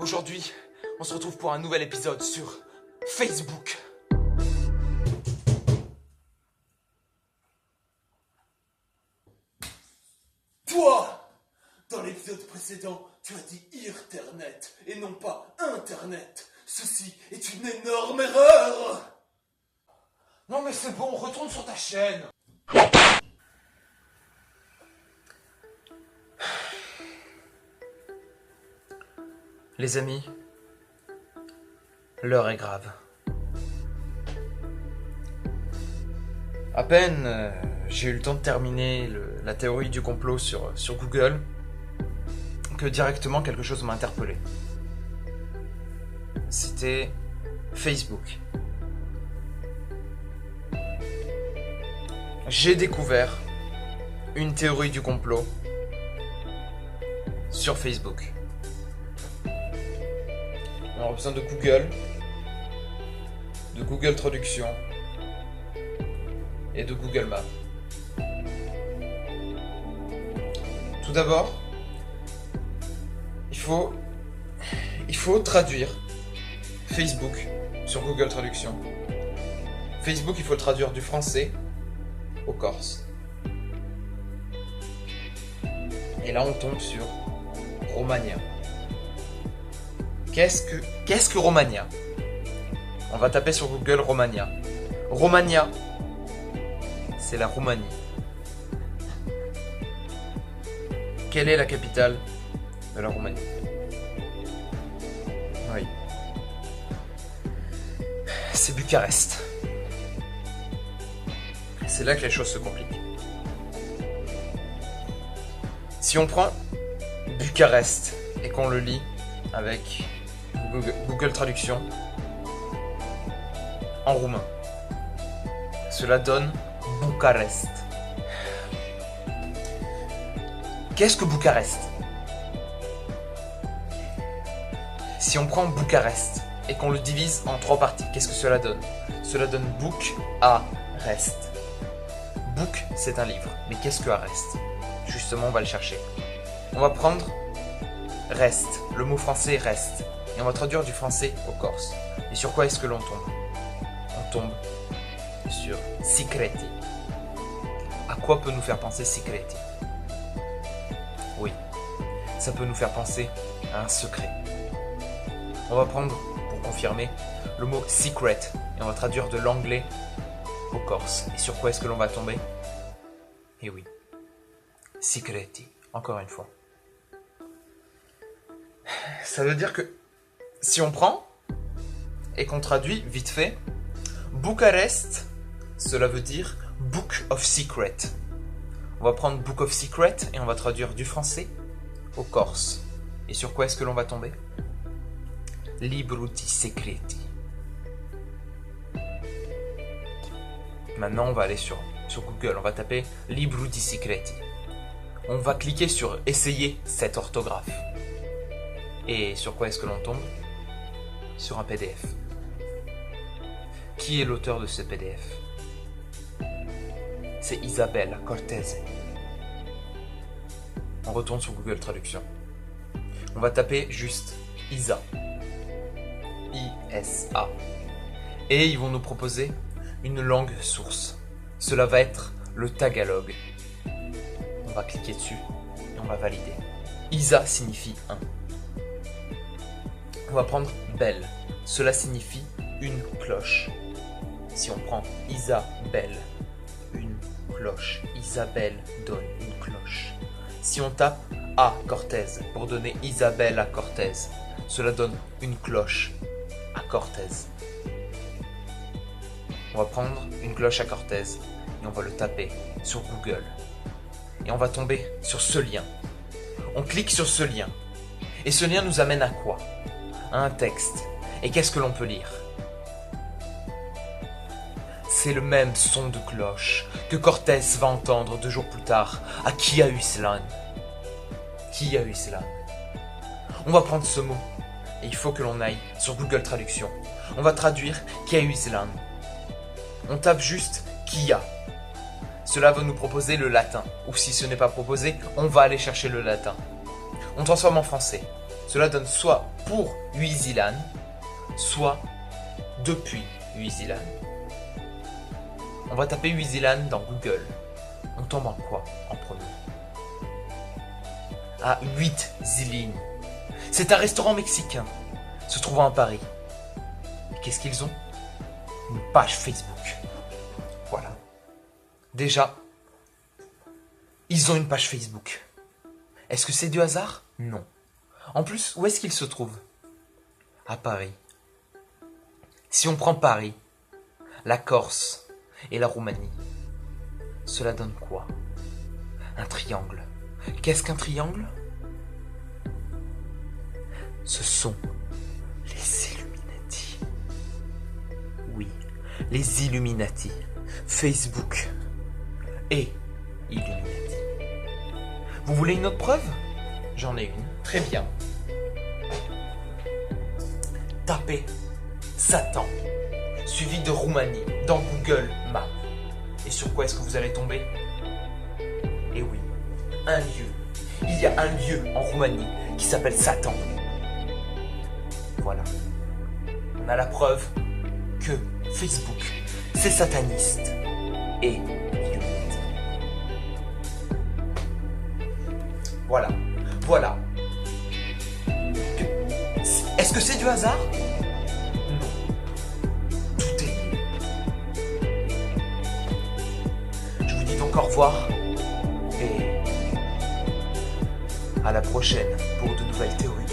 Aujourd'hui, on se retrouve pour un nouvel épisode sur Facebook. Toi, dans l'épisode précédent, tu as dit Internet et non pas Internet. Ceci est une énorme erreur. Non mais c'est bon, retourne sur ta chaîne. Les amis, l'heure est grave. À peine j'ai eu le temps de terminer la théorie du complot sur Google que directement quelque chose m'a interpellé. C'était Facebook. J'ai découvert une théorie du complot sur Facebook. On a besoin de Google Traduction et de Google Maps. Tout d'abord, il faut traduire Facebook sur Google Traduction. Facebook, il faut le traduire du français au corse. Et là, on tombe sur Romania. Qu'est-ce que Romania? On va taper sur Google Romania. Romania, c'est la Roumanie. Quelle est la capitale de la Roumanie? Oui. C'est Bucarest. C'est là que les choses se compliquent. Si on prend Bucarest et qu'on le lit avec Google Traduction en roumain, cela donne Bucarest. Qu'est-ce que Bucarest? Si on prend Bucarest et qu'on le divise en 3 parties, qu'est-ce que cela donne? Cela donne Buc-a-Rest. Book, c'est un livre, mais qu'est-ce que Arrest? Justement, on va le chercher. On va prendre reste, le mot français reste, et on va traduire du français au corse. Et sur quoi est-ce que l'on tombe? On tombe sur secreti. À quoi peut nous faire penser secreti? Oui, ça peut nous faire penser à un secret. On va prendre, pour confirmer, le mot secret, et on va traduire de l'anglais au corse. Et sur quoi est-ce que l'on va tomber? Eh oui, secreti, encore une fois. Ça veut dire que si on prend et qu'on traduit vite fait, Bucarest, cela veut dire Book of Secret. On va prendre Book of Secret et on va traduire du français au corse. Et sur quoi est-ce que l'on va tomber? Libro di Secreti. Maintenant, on va aller sur Google, on va taper Libro di Secreti. On va cliquer sur Essayer cette orthographe. Et sur quoi est-ce que l'on tombe? Sur un PDF. Qui est l'auteur de ce PDF? C'est Isabella Cortese. On retourne sur Google Traduction. On va taper juste Isa. I-S-A. Et ils vont nous proposer une langue source. Cela va être le tagalog. On va cliquer dessus et on va valider. Isa signifie un. On va prendre belle. Cela signifie une cloche. Si on prend Isabelle, une cloche. Isabelle donne une cloche. Si on tape A Cortez pour donner Isabelle à Cortez, cela donne une cloche à Cortez. On va prendre une cloche à Cortez et on va le taper sur Google. Et on va tomber sur ce lien. On clique sur ce lien. Et ce lien nous amène à quoi? À un texte. Et qu'est-ce que l'on peut lire? C'est le même son de cloche que Cortés va entendre 2 jours plus tard à Kiahuislan. Kiahuislan. On va prendre ce mot et il faut que l'on aille sur Google Traduction. On va traduire Kiahuislan. On tape juste Kia. Cela va nous proposer le latin. Ou si ce n'est pas proposé, on va aller chercher le latin. On transforme en français. Cela donne soit pour Huizilan, soit depuis Huizilan. On va taper Huizilan dans Google. On tombe en quoi en premier? À 8 Zilin. C'est un restaurant mexicain se trouvant à Paris. Et qu'est-ce qu'ils ont? Une page Facebook. Voilà. Déjà, ils ont une page Facebook. Est-ce que c'est du hasard? Non. En plus, où est-ce qu'ils se trouvent? À Paris. Si on prend Paris, la Corse et la Roumanie, cela donne quoi? Un triangle. Qu'est-ce qu'un triangle? Ce sont les Illuminati. Oui, les Illuminati. Facebook et Illuminati. Vous voulez une autre preuve? J'en ai une. Très bien. Tapez Satan, suivi de Roumanie, dans Google Maps. Et sur quoi est-ce que vous allez tomber? Eh oui, un lieu. Il y a un lieu en Roumanie qui s'appelle Satan. Voilà. On a la preuve que Facebook, c'est sataniste et illuminati. Voilà. Voilà. Est-ce que c'est du hasard? Non. Tout est lié. Je vous dis donc au revoir et à la prochaine pour de nouvelles théories.